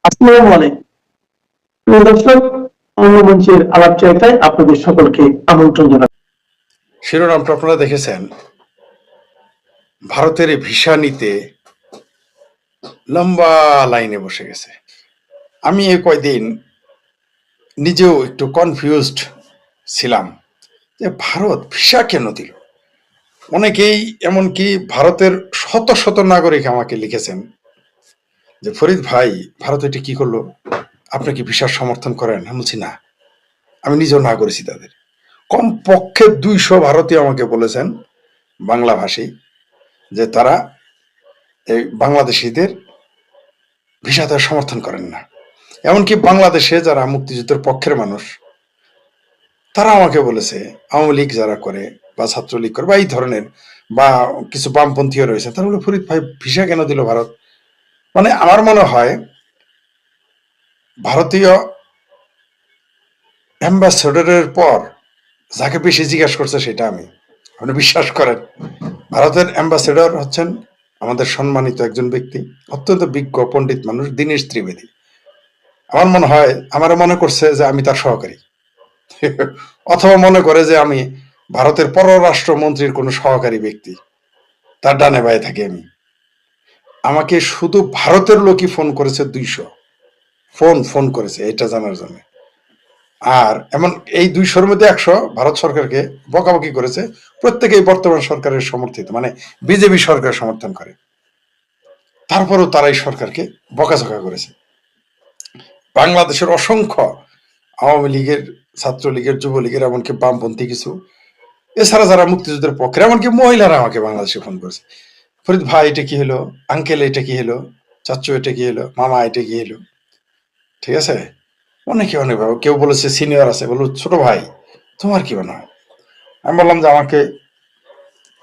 আসসালামু আলাইকুম প্রিয় দর্শক, অঙ্গমঞ্চের আলাপচারিতায় আপনাদের সকলকে আমন্ত্রণ জানাই। শিরোনামটা আপনারা দেখেছেন, ভারতের ভিসা নিতে লম্বা লাইনে বসে গেছে। আমি এই কয়দিন নিজেও একটু কনফিউজড ছিলাম যে ভারত ভিসা কেন দিল। অনেকেই এমনকি ভারতের শত শত নাগরিক আমাকে লিখেছেন যে ফরিদ ভাই, ভারত এটা কি করলো, আপনি কি ভিসার সমর্থন করেন? আমি বলছি না, আমি নিজেও না করেছি তাদের। কমপক্ষে 200 ভারতীয় আমাকে বলেছেন বাংলাভাষী যে তারা এই বাংলাদেশিদের ভিসা দেওয়ার সমর্থন করেন না। এমনকি বাংলাদেশে যারা মুক্তিযুদ্ধের পক্ষের মানুষ তারা আমাকে বলেছে, আওয়ামী লীগ যারা করে বা ছাত্রলীগ করে বা এই ধরনের বা কিছু বামপন্থীও রয়েছে, তারা বলে ফরিদ ভাই ভিসা কেন দিল ভারত? মানে আমার মনে হয় ভারতীয় অ্যাম্বাসেডরের পর যাকে বেশি জিজ্ঞাসা করছে সেটা আমি। আপনি বিশ্বাস করেন, ভারতের অ্যাম্বাসেডর হচ্ছেন আমাদের সম্মানিত একজন ব্যক্তি, অত্যন্ত বিজ্ঞ পণ্ডিত মানুষ, দীনেশ ত্রিবেদী। আমার মনে হয় আমার মনে করছে যে আমি তার সহকারী, অথবা মনে করে যে আমি ভারতের পররাষ্ট্রমন্ত্রীর কোনো সহকারী ব্যক্তি, তার ডানে বায়ে থাকি আমি। আমাকে শুধু ভারতের লোকই ফোন করেছে 200 ফোন করেছে এটা জানার জন্য। আর এমন এই 200-র মধ্যে 100 ভারত সরকারকে বকাবকি করেছে। প্রত্যেকেই বর্তমান সরকারের সমর্থিত, মানে বিজেপি সরকার সমর্থন করে। তারপরেও তারা এই সরকারকে বকাঝকা করেছে। বাংলাদেশের অসংখ্য আওয়ামী লীগের, ছাত্রলীগের, যুবলীগের, এমনকি বামপন্থী কিছু, এছাড়া যারা মুক্তিযুদ্ধের পক্ষে, এমনকি মহিলারা আমাকে বাংলাদেশে ফোন করেছে, ফরিদ ভাই এটা কি হলো, আঙ্কেল এটা কি হলো, চাচু এটা কি হলো, মামা এটা কি হলো। ঠিক আছে, অনেকে অনেকভাবে, কেউ বলেছে সিনিয়র আছে, বলল ছোট ভাই তোমার কি মনে হয়? আমি বললাম যে আমাকে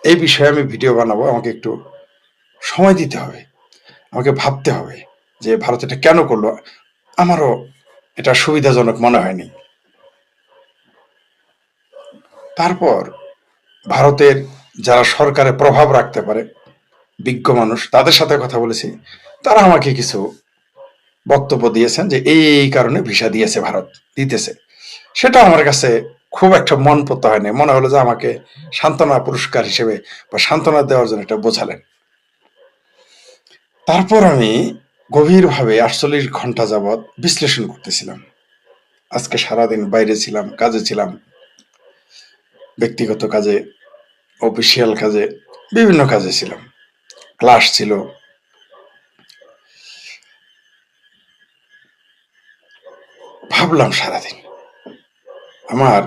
এই বিষয়ে আমি ভিডিও বানাবো, আমাকে একটু সময় দিতে হবে, আমাকে ভাবতে হবে যে ভারত এটা কেন করলো। আমারও এটা সুবিধাজনক মনে হয়নি। তারপর ভারতের যারা সরকারে প্রভাব রাখতে পারে, বিজ্ঞ মানুষ, তাদের সাথে কথা বলেছি। তারা আমাকে কিছু বক্তব্য দিয়েছেন যে এই কারণে ভিসা দিয়েছে, ভারত দিতেছে। সেটা আমার কাছে খুব একটা মন পড়তে হয়নি। মনে হলো যে আমাকে সান্ত্বনা পুরস্কার হিসেবে বা সান্ত্বনা দেওয়ার জন্য এটা বোঝালেন। তারপর আমি গভীরভাবে 48 ঘন্টা যাবৎ বিশ্লেষণ করতেছিলাম। আজকে সারাদিন বাইরে ছিলাম, কাজে ছিলাম, ব্যক্তিগত কাজে, অফিসিয়াল কাজে, বিভিন্ন কাজে ছিলাম, ক্লাস ছিল। ভাবলাম সারাদিন আমার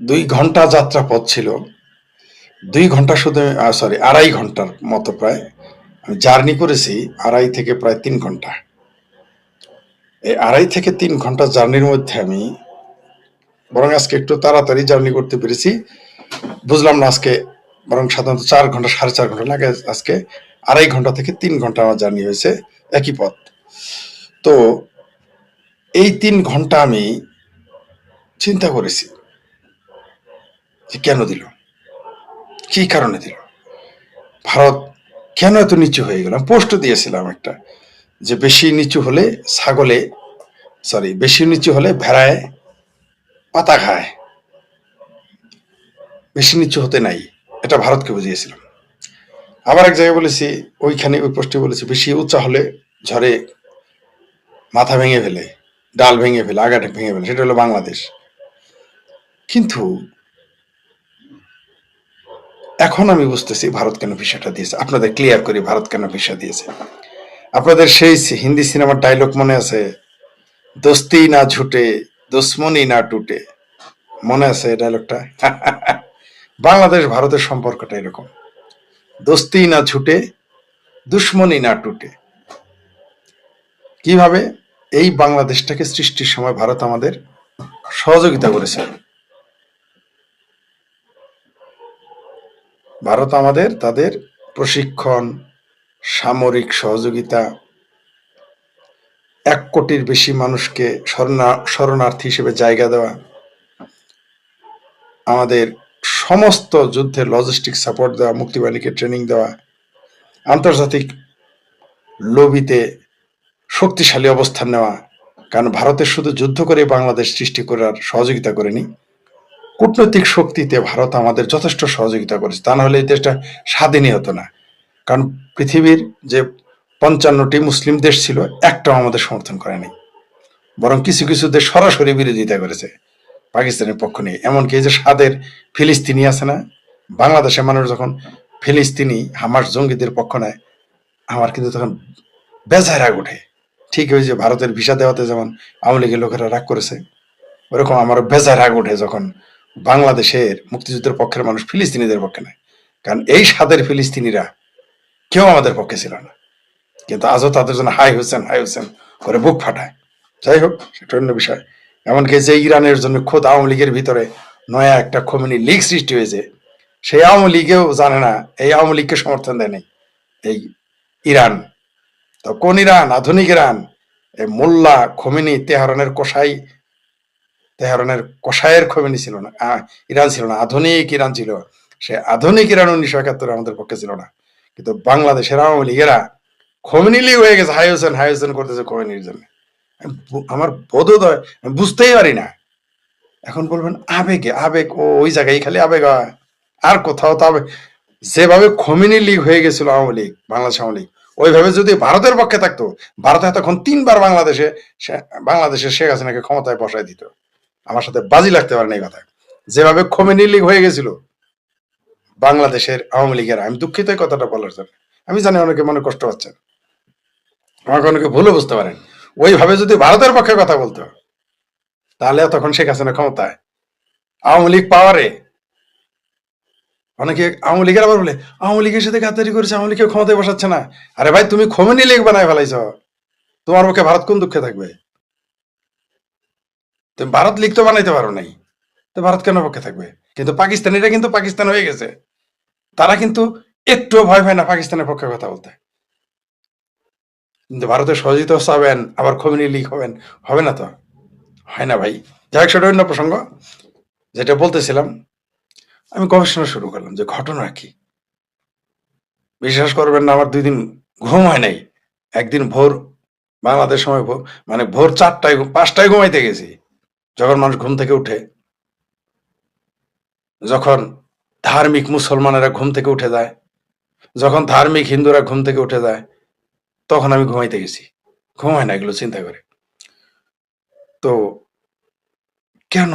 2 ঘন্টা যাত্রা পথ ছিল। 2 ঘন্টা শুধু, সরি 2.5 ঘন্টার মতো প্রায় আমি জার্নি করেছি, 2.5 থেকে প্রায় 3 ঘন্টা। এই 2.5 থেকে 3 ঘন্টা জার্নির মধ্যে আমি বরং আজকে একটু তাড়াতাড়ি জার্নি করতে পেরেছি। বুঝলাম না আজকে, বরং সাধারণত 4 ঘন্টা 4.5 ঘন্টা লাগে, আজকে 2.5 ঘন্টা থেকে 3 ঘন্টা আমার জার্নি হয়েছে একই পথ। তো এই 3 ঘন্টা আমি চিন্তা করেছি যে কেন দিল, কি কারণে দিল, ভারত কেন এত নিচু হয়ে গেল। পোস্ট দিয়েছিলাম একটা, যে বেশি নিচু হলে ছাগলে, সরি বেশি নিচু হলে ভেড়ায় পাতা খায়, বেশি নিচু হতে নাই, এটা ভারতকে বুঝিয়েছিলাম। আবার এক জায়গায় বলেছি, ওইখানে ওই পোস্টে বলেছি বেশি উঁচা হলে ঝড়ে মাথা ভেঙে ফেলে, ডাল ভেঙে ফেলে, আগাটা ভেঙে ফেলে, সেটা হলো বাংলাদেশ। কিন্তু এখন আমি বুঝতেছি ভারত কেন ভিসাটা দিয়েছে। আপনাদের ক্লিয়ার করি ভারত কেন ভিসা দিয়েছে। আপনাদের সেই হিন্দি সিনেমার ডায়লগ মনে আছে, দোস্তি না ঝুটে দুশ্মনী না টুটে, মনে আছে এই ডায়লগটা? বাংলাদেশ ভারতের সম্পর্কটা এরকম, দোস্তি না ছুটে দুশ্মনী না টুটে। কিভাবে? এই বাংলাদেশটাকে সৃষ্টির সময় ভারত আমাদের সহযোগিতা করেছে। ভারত আমাদের তাদের প্রশিক্ষণ, সামরিক সহযোগিতা, 1 কোটির বেশি মানুষকে শরণার্থী হিসেবে জায়গা দেওয়া, আমাদের সমস্ত যুদ্ধের লজিস্টিক সাপোর্ট দেওয়া, মুক্তিবাহিনীকে ট্রেনিং দেওয়া, আন্তর্জাতিক লবিতে শক্তিশালী অবস্থান নেওয়া, কারণ ভারতের শুধু যুদ্ধ করে বাংলাদেশ সৃষ্টি করার সহযোগিতা করেনি, কূটনৈতিক শক্তিতে ভারত আমাদের যথেষ্ট সহযোগিতা করেছে। তা না হলে এই দেশটা স্বাধীনই হতো না। কারণ পৃথিবীর যে ৫৫টি মুসলিম দেশ ছিল, একটাও আমাদের সমর্থন করেনি, বরং কিছু কিছু দেশ সরাসরি বিরোধিতা করেছে পাকিস্তানের পক্ষ নিয়ে। এমনকি এই যে সাদের ফিলিস্তিনি আছে না, বাংলাদেশের মানুষ যখন ফিলিস্তিনি হামাস জঙ্গিদের পক্ষ নেয়, আমার কিন্তু তখন বেজায় রাগ ওঠে। ঠিক ওই যে ভারতের ভিসা দেওয়াতে যেমন আওয়ামী লীগের লোকেরা রাগ করেছে, ওরকম আমার বেজায় রাগ ওঠে যখন বাংলাদেশের মুক্তিযুদ্ধের পক্ষের মানুষ ফিলিস্তিনিদের পক্ষে নেয়। কারণ এই সাদের ফিলিস্তিনিরা কেউ আমাদের পক্ষে ছিল না, কিন্তু আজও তাদের জন্য হাই হোসেন করে বুক ফাটায়। যাই হোক, সেটা অন্য বিষয়। এমনকি যে ইরানের জন্য খোদ আওয়ামী লীগের ভিতরে নয়া একটা খোমেনি লীগ সৃষ্টি হয়েছে, সেই আওয়ামী লীগেও জানে না, এই আওয়ামী লীগকে সমর্থন দেয়নি এই ইরান। তো কোন ইরান? আধুনিক ইরান। এই মোল্লা খোমেনি তেহরানের কষায়ের খোমেনি ছিল না, ইরান ছিল না, আধুনিক ইরান ছিল। সে আধুনিক ইরান ১৯৭১ আমাদের পক্ষে ছিল না। কিন্তু বাংলাদেশের আওয়ামী লীগেরা খোমেনি লীগ হয়ে গেছে, হাই হোসেন করতেছে খোমেনির জন্য। আমার বোধোদয় আমি বুঝতেই পারি না। এখন বলবেন আবেগ ওই জায়গায় খালি আবেগ হয়, আর কোথাও তো আবেগ। যেভাবে খোমেনি লীগ হয়ে গেছিল আওয়ামী লীগ, বাংলাদেশ আওয়ামী লীগ, ওইভাবে যদি ভারতের পক্ষে থাকতো, ভারত এতক্ষণ ৩ বার বাংলাদেশের শেখ হাসিনাকে ক্ষমতায় বসায় দিত। আমার সাথে বাজি লাগতে পারে না এই কথায়। যেভাবে খোমেনি লীগ হয়ে গেছিল বাংলাদেশের আওয়ামী লীগের, আমি দুঃখিত এই কথাটা বলার জন্য। আমি জানি অনেকে মনে কষ্ট পাচ্ছেন, আমাকে অনেকে ভুলও বুঝতে পারেন। ওইভাবে যদি ভারতের পক্ষে কথা বলতো, তাহলে তখন শেখ হাসিনা ক্ষমতায়, আওয়ামী লীগ পাওয়ারে। অনেকে আওয়ামী লীগের আবার বলে আওয়ামী লীগের সাথে গাদ্দারি করেছে, আওয়ামী লীগকে ক্ষমতায় বসাচ্ছে না। আরে ভাই, তুমি খোমেনি লীগ বানায় ফেলাইছ, তোমার পক্ষে ভারত কোন দুঃখে থাকবে? তুমি ভারত লীগ তো বানাইতে পারো নাই, তো ভারত কেন পক্ষে থাকবে? কিন্তু পাকিস্তানিরা কিন্তু পাকিস্তান হয়ে গেছে, তারা কিন্তু একটুও ভয় পায় না পাকিস্তানের পক্ষে কথা বলতে। কিন্তু ভারতের সহযোগিতা চাবেন আবার খোমেনি লীগ হবেন, হবে না তো, হয় না ভাই। যাই হোক, সেটা অন্য প্রসঙ্গ। যেটা বলতেছিলাম, আমি গবেষণা শুরু করলাম যে ঘটনা কি। বিশ্বাস করবেন না, আমার 2 দিন ঘুম হয় নাই। একদিন ভোর বাংলাদেশ সময় মানে ভোর 4টায় 5টায় ঘুমাইতে গেছি। যখন মানুষ ঘুম থেকে উঠে, যখন ধার্মিক মুসলমানেরা ঘুম থেকে উঠে যায়, যখন ধার্মিক হিন্দুরা ঘুম থেকে উঠে যায়, তখন আমি ঘুমাইতে গেছি। ঘুম হয় না এগুলো চিন্তা করে। তো কেন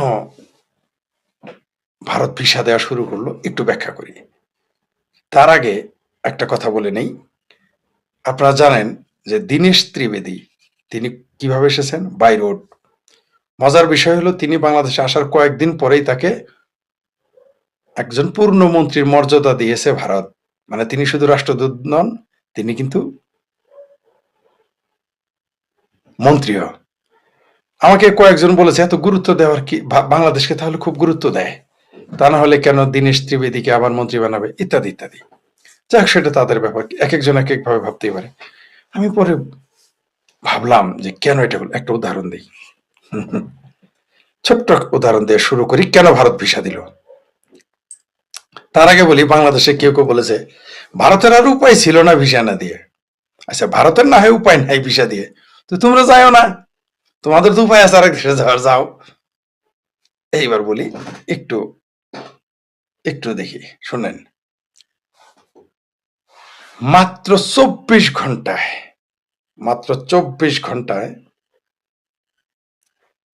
ভারত ভিসা দেওয়া শুরু করলো একটু ব্যাখ্যা করি। তার আগে একটা কথা বলে নেই। আপনারা জানেন যে দীনেশ ত্রিবেদী, তিনি কিভাবে এসেছেন? By road. মজার বিষয় হলো, তিনি বাংলাদেশে আসার কয়েকদিন পরেই তাকে একজন পূর্ণমন্ত্রীর মর্যাদা দিয়েছে ভারত। মানে তিনি শুধু রাষ্ট্রদূত নন, তিনি কিন্তু মন্ত্রীও। আমাকে কয়েকজন বলেছে, এত গুরুত্ব দেওয়ার কি, বাংলাদেশকে তাহলে খুব গুরুত্ব দেয়, তা না হলে কেন দীনেশ ত্রিবেদীকে আবার মন্ত্রী বানাবে, ইত্যাদি ইত্যাদি। যাক, সেটা তাদের ব্যাপার, এক একজন এক এক ভাবে ভাবতেই পারে। আমি পরে ভাবলাম যে কেন এটা হলো, একটা উদাহরণ দিই। ছোট্ট উদাহরণ দিয়ে শুরু করি, কেন ভারত ভিসা দিল। তার আগে বলি, বাংলাদেশে কেউ কেউ বলেছে ভারতের আর উপায় ছিল না ভিসা না দিয়ে। আচ্ছা, ভারতের না হয় উপায় নাই ভিসা দিয়ে, তো তোমরা যাও না, তোমাদের তো উপায় আছে আরেক দেশে যাওয়ার, যাও। এইবার বলি, একটু একটু দেখি, শুনেন। মাত্র 24 ঘন্টায়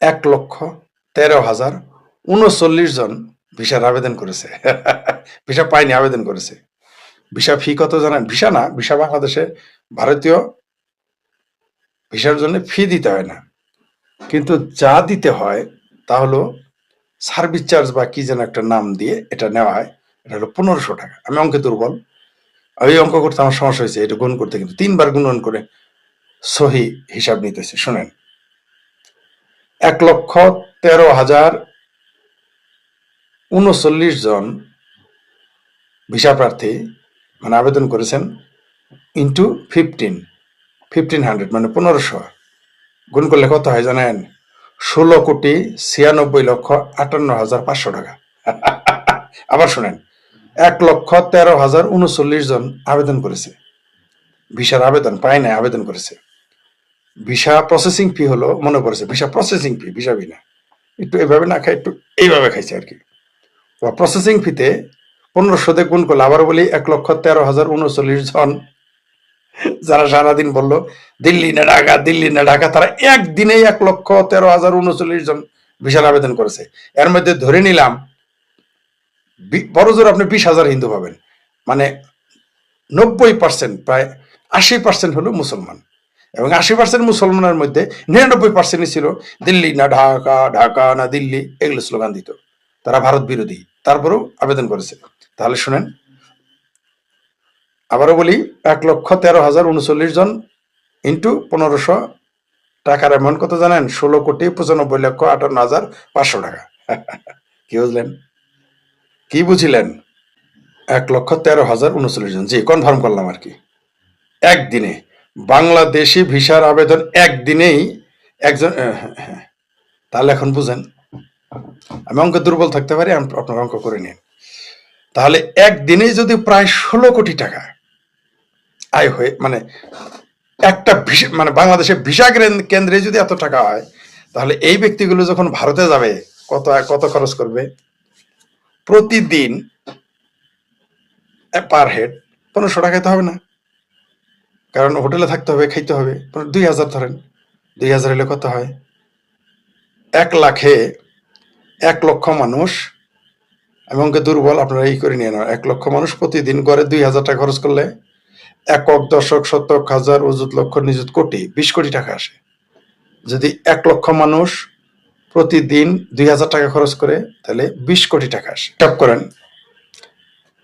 ১,১৩,০৩৯ জন ভিসার আবেদন করেছে। ভিসা পায়নি, আবেদন করেছে। ভিসা ফি কত জানেন? ভিসা না, ভিসা বাংলাদেশে ভারতীয় ভিসার জন্য ফি দিতে হয় না, কিন্তু যা দিতে হয় তা হলো সার্ভিস চার্জ বা কি যেন একটা নাম দিয়ে এটা নেওয়া হয়। এটা হলো ১৫০০ টাকা। আমি অঙ্কে দুর্বল, ওই অঙ্ক করতে আমার সমস্যা হয়েছে, এটা গুণ করতে, কিন্তু 3 বার গুণন করে সহি হিসাব নিতেছে। শুনেন, ১,১৩,০৩৯ জন ভিসা প্রার্থী মানে আবেদন করেছেন, ইন্টু 1500 মানে ১৫০০ গুণ করলে কত হয় জানেন? ১৬,৯৬,৫৮,৫০০ টাকা। আবার শুনেন, ১,১৩,০৩৯ জন আবেদন করেছে, ভিসার আবেদন পায় নাই, আবেদন করেছে। ভিসা প্রসেসিং ফি হলো, মনে পড়েছে, ভিসা প্রসেসিং ফি, ভিসা ফি না, একটু এভাবে না খাই, একটু এইভাবে খাইছে আর কি। প্রসেসিং ফিতে 1500 দিয়ে গুণ করলে, আবার বলি 1,13,039 জন যারা সারাদিন বললো দিল্লি না ঢাকা, দিল্লি না ঢাকা, তারা একদিনেই 1,13,039 জন ভিসার আবেদন করেছে। এর মধ্যে ধরে নিলাম বড় জোর আপনি 20,000 হিন্দু পাবেন, মানে 90%, প্রায় 80% হলো মুসলমান, এবং 80% মুসলমানের মধ্যে 99% ছিল দিল্লি না ঢাকা, ঢাকা না দিল্লি, এগুলো স্লোগান দিত। তারা ভারত বিরোধী, তারপরেও আবেদন করেছে। তাহলে শুনেন, আবারও বলি, 1,13,039 জন ইন্টু 1500, টাকার অ্যামাউন্ট কত জানেন? 16,95,58,500 টাকা। কি বুঝলেন? কি বুঝিলেন? 1,13,039 জন, জি কনফার্ম করলাম আর কি। একদিনে বাংলাদেশি ভিসার আবেদন একদিনেই একজন, তাহলে এখন বুঝেন, আমি অঙ্ক দুর্বল থাকতে পারি, আপনার অঙ্ক করে নিন। তাহলে একদিনেই যদি প্রায় 16 কোটি টাকা আয় হয়ে, মানে একটা ভিসা, মানে বাংলাদেশের ভিসা কেন্দ্রে যদি এত টাকা হয়, তাহলে এই ব্যক্তিগুলো যখন ভারতে যাবে কত কত খরচ করবে? প্রতিদিন পার হেড 1500 টাকায় তো হবে না, কারণ হোটেলে থাকতে হবে, খাইতে হবে। 2,000 ধরেন, 2,000 হলে কত হয়? 1 লাখে 1 লক্ষ মানুষ, আমি অঙ্কে দুর্বল, আপনারা এই করে নিয়ে নেন। 1 লক্ষ মানুষ প্রতিদিন গড়ে 2,000 টাকা খরচ করলে একক, দশক, শতক, হাজার, অযুত, লক্ষ, নিযুত, কোটি, 20 কোটি টাকা আসে। যদি 1 লক্ষ মানুষ প্রতিদিন 2,000 টাকা খরচ করে, তাহলে 20 কোটি টাকা আসে। হিসাব করেন,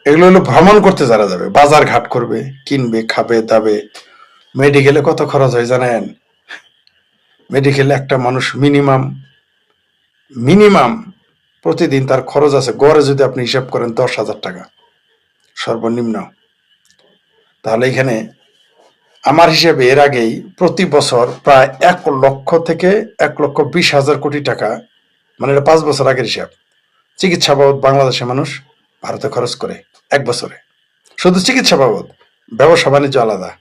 এগুলো হলো ভ্রমণ করতে যারা যাবে, বাজার ঘাট করবে, কিনবে, খাবে, দাবে। মেডিকেলে কত খরচ হয় জানেন? মেডিকেলে একটা মানুষ মিনিমাম মিনিমাম প্রতিদিন তার খরচ আছে, গড়ে যদি আপনি হিসাব করেন 10,000 টাকা সর্বনিম্ন। তাহলে এখানে আমার হিসেবে এর আগেই প্রতি বছর প্রায় 1 লক্ষ থেকে 1,20,000 কোটি টাকা, মানে এটা 5 বছর আগের হিসাব, চিকিৎসা বাবদ বাংলাদেশের মানুষ ভারতে খরচ করে এক বছরে। শুধু চিকিৎসা বাবদ, ব্যবসা বাণিজ্য আলাদা।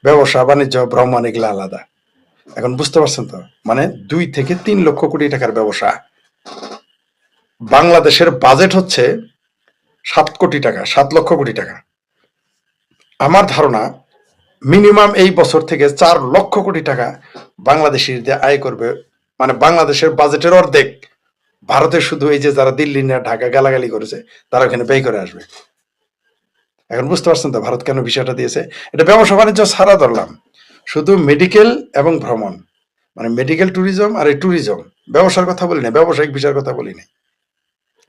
ব্যবসা বাণিজ্য, ভ্রমণ, এগুলো আলাদা। এখন বুঝতে পারছেন তো? মানে 2 থেকে 3 লক্ষ কোটি টাকার ব্যবসা। বাংলাদেশের বাজেট হচ্ছে 7 কোটি টাকা, 7 লক্ষ কোটি টাকা। আমার ধারণা মিনিমাম এই বছর থেকে 4 লক্ষ কোটি টাকা বাংলাদেশিদের আয় করবে, মানে বাংলাদেশের বাজেটের অর্ধেক ভারতের, শুধু এই যে যারা দিল্লি না ঢাকা গালাগালি করেছে তারা ওখানে ব্যয় করে আসবে। এখন বুঝতে পারছেন তো ভারত কেন বিষয়টা দিয়েছে? এটা ব্যবসা বাণিজ্য ছাড়া ধরলাম, শুধু মেডিকেল এবং ভ্রমণ, মানে মেডিকেল ট্যুরিজম আর এই ট্যুরিজম, ব্যবসার কথা বলি না, ব্যবসায়িক বিষয়ের কথা বলি না,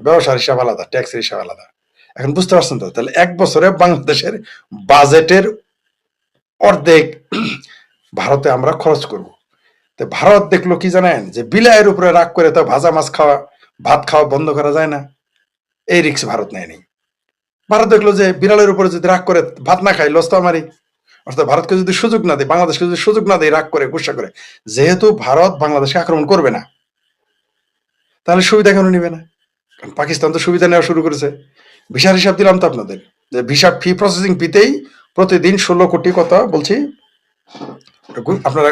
ব্যবসার হিসাব আলাদা, ট্যাক্সের হিসাব আলাদা। এখন বুঝতে পারছেন তো? তাহলে এক বছরে বাংলাদেশের বাজেটের অর্ধেক ভারতে আমরা খরচ করব। তো ভারত দেখলো কি জানেন, যে বিলাইয়ের উপরে রাগ করে তো ভাজা মাছ খাওয়া, ভাত খাওয়া বন্ধ করা যায় না, এই রিক্স ভারত নেয়নি। ভারত দেখলো যে বিড়ালের উপরে যদি রাগ করে ভাত না খাই, লস তো আমারই। অর্থাৎ ভারতকে যদি সুযোগ না দেয়, বাংলাদেশকে যদি সুযোগ না দেয়, রাগ করে, গুসা করে, যেহেতু ভারত বাংলাদেশকে আক্রমণ করবে না, তাহলে সুবিধা কেন নিবে না? কারণ পাকিস্তান তো সুবিধা নেওয়া শুরু করেছে। ভিসার হিসাব দিলাম তো আপনাদের, যে ভিসা ফি প্রসেসিং ফিতেই প্রতিদিন 16 কোটি, কত বলছি আপনারা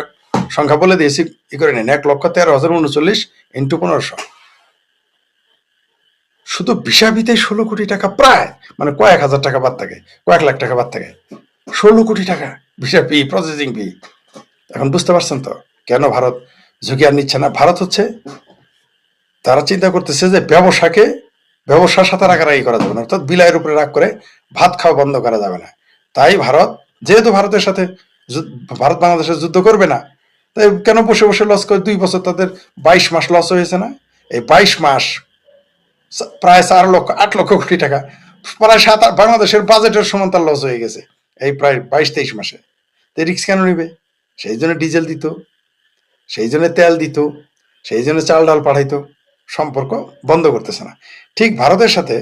সংখ্যা বলে দিয়েছি, ই করে নেন, 1,13,039 ইন্টু 1500, শুধু ভিসা ফিতেই 16 কোটি টাকা, প্রায় মানে কয়েক হাজার টাকা বাদ থাকে, কয়েক লাখ টাকা বাদ থাকে, 16 কোটি টাকা ভিসা ফি, প্রসেসিং ফি। এখন বুঝতে পারছেন তো কেন ভারত ঝুঁকি আর নিচ্ছে না? ভারত হচ্ছে, তারা চিন্তা করতেছে যে ব্যবসার সাথে রাগারাগি করা যাবে না, অর্থাৎ বিলাইয়ের উপরে রাগ করে ভাত খাওয়া বন্ধ করা যাবে না। তাই ভারত, যেহেতু ভারতের সাথে ভারত বাংলাদেশের যুদ্ধ করবে না, তাই কেন বসে বসে লস করে? 2 বছর তাদের 22 মাস লস হয়েছে না? এই 22 মাস প্রায় 8 লক্ষ কোটি টাকা, প্রায় বাংলাদেশের বাজেটের সমান তার লস হয়ে গেছে এই প্রায় 22-23 মাসে। রিক্স কেন নিবে? সেই জন্য ডিজেল দিত, সেই জন্য তেল দিত, সেই জন্য চাল ডাল পাঠাইতো, সম্পর্ক বন্ধ করতেছে না। ঠিক ভারতের সাথে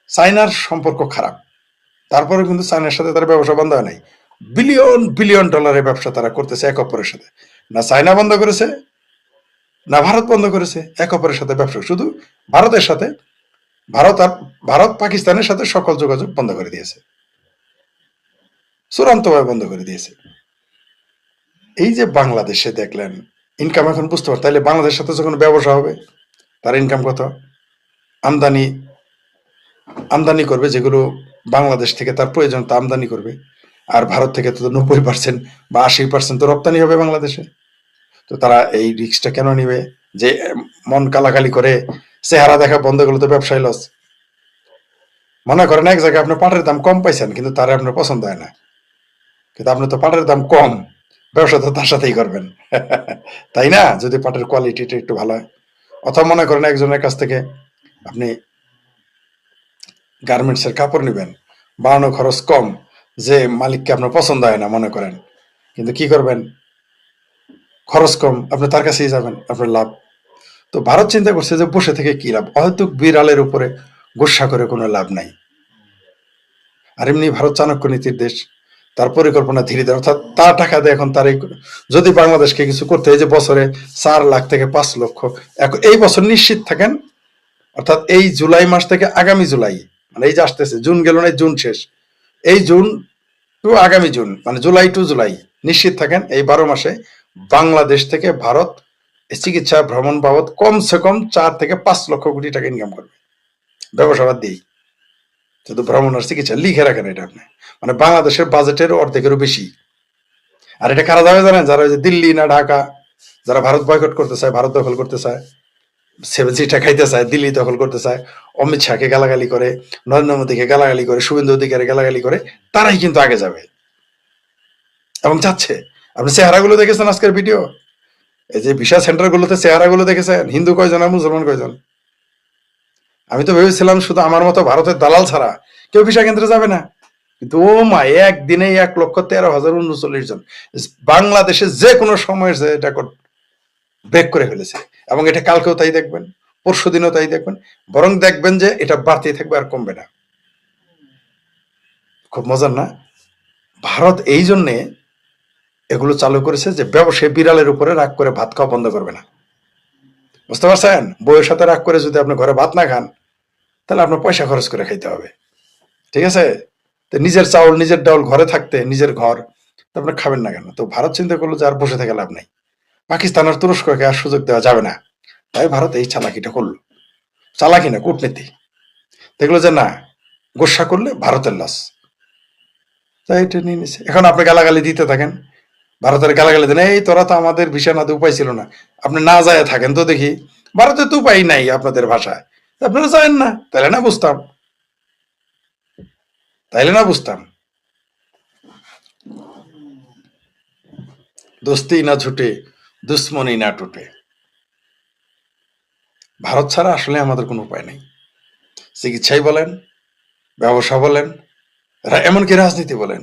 চায়নার সম্পর্ক খারাপ, তারপরে কিন্তু চায়নার সাথে তার ব্যবসা বন্ধ হয় নাই। বিলিয়ন বিলিয়ন ডলারের ব্যবসা তারা করতেছে এক অপরের সাথে। না চায়না বন্ধ করেছে, না ভারত বন্ধ করেছে, এক অপরের সাথে ব্যবসা। শুধু ভারতের সাথে, ভারত পাকিস্তানের সাথে সকল যোগাযোগ বন্ধ করে দিয়েছে, চূড়ান্তভাবে বন্ধ করে দিয়েছে। এই যে বাংলাদেশে দেখলেন ইনকাম এখন বুঝতে পার, তাহলে বাংলাদেশের সাথে যখন ব্যবসা হবে তার ইনকাম কত? আমদানি আমদানি করবে, যেগুলো বাংলাদেশ থেকে তার প্রয়োজন তা আমদানি করবে, আর ভারত থেকে তো 90% বা 80% তো রপ্তানি হবে বাংলাদেশে। তো তারা এই রিস্কটা কেন নিবে যে মন কালাকালি করে চেহারা দেখা বন্ধ করলে তো ব্যবসায় লস। মনে করেন এক জায়গায় আপনি পাটের দাম কম পাইছেন, কিন্তু তারা আপনার পছন্দ হয় না, কিন্তু আপনি তো পাটের দাম কম, ব্যবসা তো তার সাথেই করবেন। তাই না? যদি পাটের কোয়ালিটিটা একটু ভালো হয়। অথবা মনে করেন একজনের কাছ থেকে আপনি গার্মেন্টসের কাপড় নেবেন, বানানো খরচ কম, যে মালিককে আপনার পছন্দ হয় না মনে করেন, কিন্তু কি করবেন, খরচ কম, আপনি তার কাছেই যাবেন, আপনার লাভ। তো ভারত চিন্তা করছে যে বসে থেকে কি লাভ, হয়তো বিড়ালের উপরে গোসা করে কোনো লাভ নাই। আর এমনি ভারত চাণক্য নীতির দেশ, তার পরিকল্পনা ধীরে ধীরে, অর্থাৎ তার টাকা দিয়ে এখন তার যদি বাংলাদেশকে কিছু করতে হয় যে বছরে 4 লাখ থেকে 5 লক্ষ, এখন এই বছর নিশ্চিত থাকেন, অর্থাৎ এই জুলাই মাস থেকে আগামী জুলাই, মানে এই যে আসতেছে জুন গেল না, জুন শেষ, এই জুন টু আগামী জুন, মানে জুলাই টু জুলাই, নিশ্চিত থাকেন এই 12 মাসে বাংলাদেশ থেকে ভারত চিকিৎসা ভ্রমণ বাবদ কমসে কম 4 থেকে 5 লক্ষ কোটি টাকা ইনকাম করবে, ব্যবসা বাদ দিই। শুধু ভ্রমণ আর চিকিৎসা লিখে রাখেন এটা আপনি, মানে বাংলাদেশের বাজেটের অর্ধেকেরও বেশি। আর এটা কারা যাবে জানেন? যারা ওই যে দিল্লি না ঢাকা, যারা ভারত বয়কট করতে চায়, ভারত দখল করতে চায়, 7 সিটা খাইতে চায়, দিল্লি দখল করতে চায়, অমিত শাহকে গালাগালি করে, নরেন্দ্র মোদীকে গালাগালি করে, শুভেন্দু অধিকারী গালাগালি করে, তারাই কিন্তু আগে যাবে এবং যাচ্ছে। আপনি চেহারাগুলো দেখেছেন আজকের ভিডিও, এই যে ভিসা সেন্টারগুলোতে চেহারাগুলো দেখেছেন, হিন্দু কয়জন আর মুসলমান কয়জন? আমি তো ভেবেছিলাম শুধু আমার মতো ভারতের দালাল ছাড়া কেউ ভিসা কেন্দ্রে যাবে না, কিন্তু ও মা, একদিনে 1,13,039 জন বাংলাদেশে যে কোনো সময়ের যে রেকর্ড ব্রেক করে ফেলেছে। এবং এটা কালকেও তাই দেখবেন, পরশু দিনও তাই দেখবেন, বরং দেখবেন যে এটা বাড়তেই থাকবে আর কমবে না। খুব মজার না? ভারত এই জন্যে এগুলো চালু করেছে যে ব্যবসায়ী বিড়ালের উপরে রাগ করে ভাত খাওয়া বন্ধ করবে না। বুঝতে পারছেন? বউয়ের সাথে রাগ করে যদি আপনি ঘরে ভাত না খান, তাহলে আপনার পয়সা খরচ করে খাইতে হবে, ঠিক আছে? তো নিজের চাউল নিজের ডাউল ঘরে থাকতে, নিজের ঘর, তো আপনি খাবেন না কেন? তো ভারত চিন্তা করলো যে আর বসে থেকে লাভ নাই, পাকিস্তান আর তুরস্ককে আর সুযোগ দেওয়া যাবে না, তাই ভারত এই চালাকিটা করলো। চালাকি না, কূটনীতি। দেখলো যে না, গোসা করলে ভারতের লস, তাই এটা নিয়ে নিছে। এখন আপনি গালাগালি দিতে থাকেন, ভারতের গালাগালি দেন, এই তোরা তো আমাদের ভিসা না উপায় ছিল না, আপনি না যায় থাকেন তো দেখি, ভারতে তো উপায় নাই আপনাদের ভাষায়, আপনারা যায়েন না, তাইলে না বুঝতাম, তাইলে না বুঝতাম। দোস্তি না ছুটে, দুশ্মনী না টুটে। ভারত ছাড়া আসলে আমাদের কোনো উপায় নেই। চিকিৎসাই বলেন, ব্যবসা বলেন, এমনকি রাজনীতি বলেন,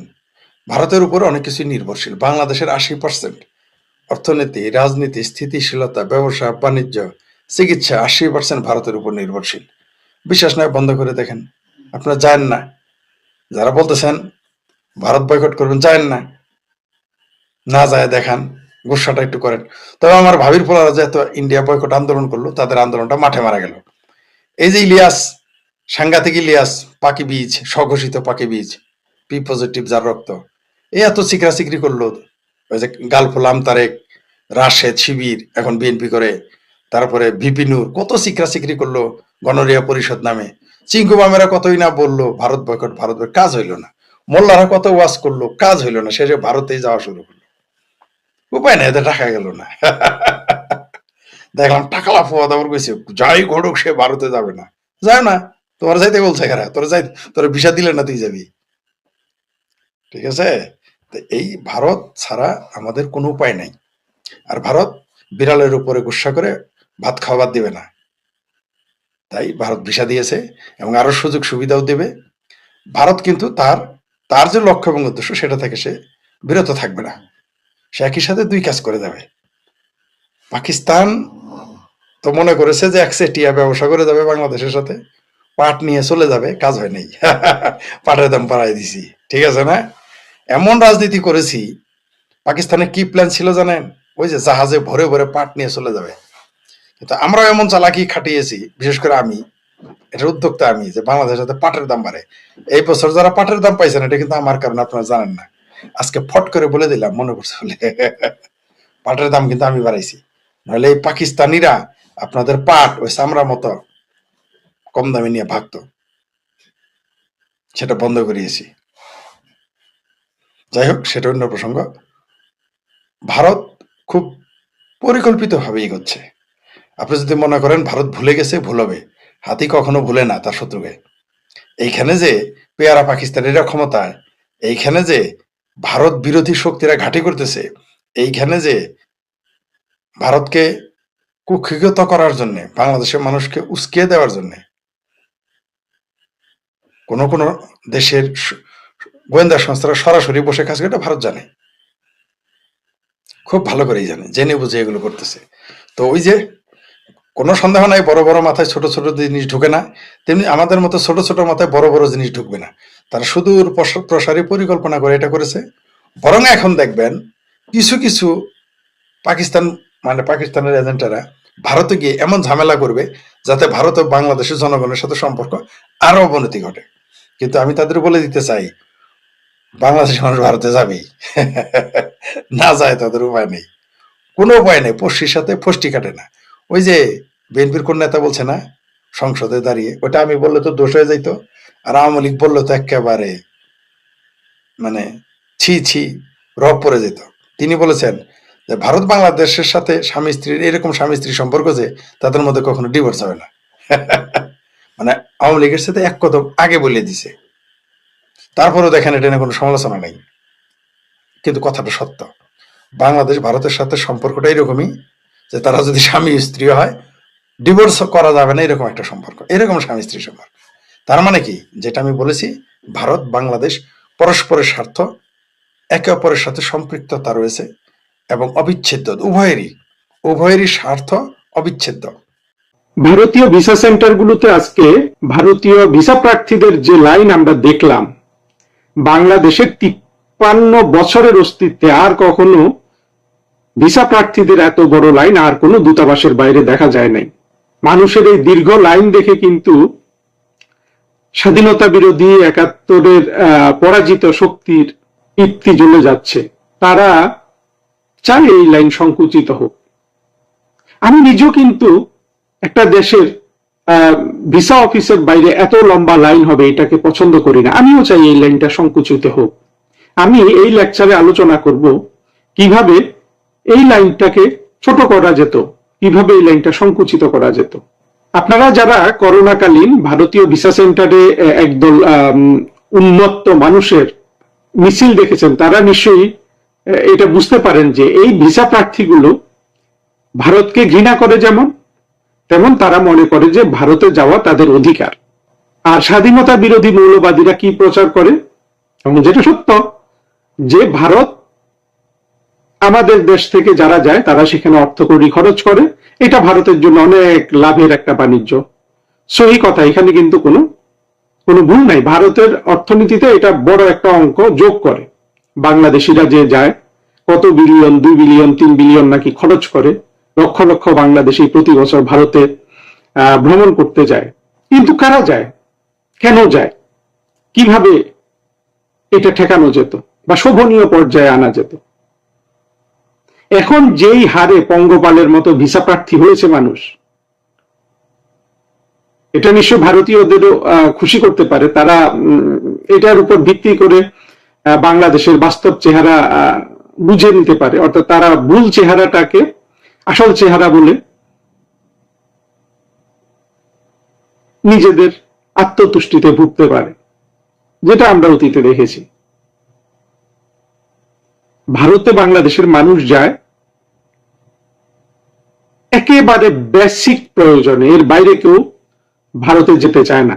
ভারতের উপর অনেক কিছু নির্ভরশীল। বাংলাদেশের 80% অর্থনীতি, রাজনীতি, স্থিতিশীলতা, ব্যবসা বাণিজ্য, চিকিৎসা 80% ভারতের উপর নির্ভরশীল। বিশ্বাস নয় বন্ধ করে দেখেন, আপনারা যান না, যারা বলতেছেন ভারত বয়কট করবেন, যায়েন না, না যায় দেখান, গুসাটা একটু করেন। তবে আমার ভাবির পোলারা যে এত ইন্ডিয়া বয়কট আন্দোলন করলো, তাদের আন্দোলনটা মাঠে মারা গেল। এই যে ইলিয়াস, সাংঘাতিক ইলিয়াস, পাকি বীজ, স্বঘোষিত পাকি বীজ, পি পজিটিভ যার রক্ত, এই এত চিকরা চিকরি করলো, ওই যে গালফুলাম তারেক, রাশেদ শিবির এখন বিএনপি করে, তারপরে ভিপি নূর কত চিকরা চিকরি করলো গণরিয়া পরিষদ নামে, চিঙ্কু বামেরা কতই না বললো ভারত বয়কট, ভারত বয়কট, কাজ হইলো না। মোল্লারা কত ওয়াজ করলো, কাজ হইলো না, শেষে ভারতেই যাওয়া শুরু করলো। উপায় নাই, এদের টাকা গেল না। দেখলাম টাকা ফোয়া দাবার কইছে, যাই ঘটুক সে ভারতে যাবে না, যায় না। তোমার যাইতে বলছে কারা? তোরা যাই, তোরা ভিসা দিলে না তুই যাবি, ঠিক আছে? তো এই ভারত ছাড়া আমাদের কোনো উপায় নাই। আর ভারত বিড়ালের উপরে গুসা করে ভাত খাওয়া বাদ দিবে না, তাই ভারত ভিসা দিয়েছে এবং আরো সুযোগ সুবিধাও দেবে। ভারত কিন্তু তার তার যে লক্ষ্য এবং উদ্দেশ্য সেটা থেকে সে বিরত থাকবে না, সে একই সাথে 2 কাজ করে যাবে। পাকিস্তান তো মনে করেছে যে একচেটিয়া ব্যবসা করে যাবে বাংলাদেশের সাথে, পাট নিয়ে চলে যাবে, কাজ হয় নাই। পাটের দাম বাড়াই দিছি, ঠিক আছে না? এমন রাজনীতি করেছি। পাকিস্তানের কি প্ল্যান ছিল জানেন? ওই যে জাহাজে ভরে ভরে পাট নিয়ে চলে যাবে। কিন্তু আমরাও এমন চালাকি খাটিয়েছি, বিশেষ করে আমি, এটার উদ্যোক্তা আমি, যে বাংলাদেশের সাথে পাটের দাম বাড়ে। এই বছর যারা পাটের দাম পাইছেন, এটা কিন্তু আমার কারণে, আপনারা জানেন না, আজকে ফট করে বলে দিলাম, মনে করছে বলে। পাটের দাম কিন্তু আমি বাড়াইছি, নাহলে এই পাকিস্তানিরা আপনাদের পাট ওই চামড়া মতো কম দামে নিয়ে ভাগতো, সেটা বন্ধ করিয়েছি। যাই হোক, সেটা অন্য প্রসঙ্গ। ভারত খুব পরিকল্পিতভাবে এগোচ্ছে। আপনি যদি মনে করেন ভারত ভুলে গেছে, ভুল হবে। হাতি কখনো ভুলে না তার শত্রুকে। এইখানে যে পেয়ারা পাকিস্তানিরা ক্ষমতায়, এইখানে যে ভারত বিরোধী শক্তিরা ঘাঁটি করতেছে, এইখানে যে ভারতকে কুক্ষিগত করার জন্য, বাংলাদেশের মানুষকে উস্কিয়ে দেওয়ার জন্য কোন কোন দেশের গোয়েন্দা সংস্থারা সরাসরি বসে কাজ করে, এটা ভারত জানে, খুব ভালো করেই জানে, জেনে বুঝে এগুলো করতেছে। তো ওই যে কোনো সন্দেহ নাই বড় বড় মাথায় ছোট ছোট জিনিস ঢুকে না, তেমনি আমাদের মতো ছোট ছোট মাথায় বড় বড় জিনিস ঢুকবে না। তারা সুদূর প্রসারী পরিকল্পনা করে এটা করেছে। বরং এখন দেখবেন কিছু কিছু পাকিস্তান মানে পাকিস্তানের এজেন্টরা ভারতে গিয়ে এমন ঝামেলা করবে যাতে ভারত ও বাংলাদেশের জনগণের সাথে সম্পর্ক আরো অবনতি ঘটে। কিন্তু আমি তাদের বলে দিতে চাই, বাংলাদেশের মানুষ ভারতে যাবেই, না যায় তাদের উপায় নেই, কোনো উপায় নেই। পশ্চির সাথে ফষ্টি কাটে না। ওই যে বিএনপির কোন নেতা বলছে না সংসদে দাঁড়িয়ে, ওটা আমি বললে তো দোষ হয়ে যাইতো, আর আওয়ামী লীগ বললে তো একেবারে মানে ছি ছি রব পড়ে যেত। তিনি বলেছেন যে ভারত বাংলাদেশের সাথে স্বামী স্ত্রীর এরকম স্বামী স্ত্রী সম্পর্ক যে তাদের মধ্যে কখনো ডিভোর্স হবে না। মানে আওয়ামী লীগের সাথে এক কদম আগে বলে দিছে, তারপরেও দেখেন এটা নিয়ে কোনো সমালোচনা নেই, কিন্তু কথাটা সত্য। বাংলাদেশ ভারতের সাথে সম্পর্কটা এরকমই যে তারা যদি স্বামী স্ত্রী হয় ডিভোর্স করা যাবে না, এরকম একটা সম্পর্ক, এরকম স্বামী স্ত্রী সম্পর্ক। তার মানে কি, যেটা আমি বলেছি, ভারত বাংলাদেশ পরস্পরের স্বার্থ, একে অপরের সাথে সম্পৃক্ততা রয়েছে এবং অবিচ্ছেদ্য, উভয়েরই স্বার্থ অবিচ্ছেদ্য। ভারতীয় ভিসা সেন্টারগুলোতে আজকে ভারতীয় ভিসা প্রার্থীদের যে লাইন আমরা দেখলাম, বাংলাদেশের 53 বছরের অস্তিত্বে আর কখনো ভিসা প্রার্থীদের এত বড় লাইন আর কোনো দূতাবাসের বাইরে দেখা যায় নাই। মানুষের এই দীর্ঘ লাইন দেখে কিন্তু স্বাধীনতা বিরোধী 71-এর পরাজিত শক্তির ইপ্তি জ্বলে যাচ্ছে। তারা চায় এই লাইন সংকুচিত হোক। আমি নিজেও কিন্তু একটা দেশের ভিসা অফিসের বাইরে এত লম্বা লাইন হবে এটাকে পছন্দ করি না। আমিও চাই এই লাইনটা সংকুচিত হোক। আমি এই লেকচারে আলোচনা করব কিভাবে এই লাইনটাকে ছোট করা যেত, কিভাবে এই লাইনটা সংকুচিত করা যেত। আপনারা যারা করোনাকালীন ভারতীয় ভিসা সেন্টারে একদল উন্মত্ত মানুষের মিছিল দেখেছেন, তারা নিশ্চয়ই এটা বুঝতে পারেন যে এই ভিসা প্রার্থীগুলো ভারতকে ঘৃণা করে যেমন, তেমন তারা মনে করে যে ভারতে যাওয়া তাদের অধিকার। আর স্বাধীনতা বিরোধী মৌলবাদীরা কি প্রচার করে, এবং যেটা সত্য, যে ভারত আমাদের দেশ থেকে যারা যায় তারা সেখানে অর্থকড়ি খরচ করে, এটা ভারতের জন্য অনেক লাভের একটা বাণিজ্য। সহি কথা, এখানে কিন্তু কোনো ভুল নাই। ভারতের অর্থনীতিতে এটা বড় একটা অঙ্ক যোগ করে। বাংলাদেশিরা যে যায়, কত বিলিয়ন, 2 বিলিয়ন 3 বিলিয়ন নাকি খরচ করে, লক্ষ লক্ষ বাংলাদেশি প্রতি বছর ভারতে ভ্রমণ করতে যায়। কিন্তু কারা যায়, কেন যায়, কিভাবে এটা ঠেকানো যেত বা শোভনীয় পর্যায়ে আনা যেত? এখন যেই হারে পঙ্গপালের মতো ভিসা প্রার্থী হয়েছে মানুষ, এটা নিশ্চয় ভারতীয়দেরও খুশি করতে পারে। তারা এটার উপর ভিত্তি করে বাংলাদেশের বাস্তব চেহারা বুঝে নিতে পারে, অর্থাৎ তারা ভুল চেহারাটাকে আসল চেহারা বলে নিজেদের আত্মতুষ্টিতে ভুগতে পারে, যেটা আমরা অতীতে দেখেছি। ভারতে বাংলাদেশের মানুষ যায় একেবারে বেসিক প্রয়োজনে, এর বাইরে কেউ ভারতে যেতে চায় না।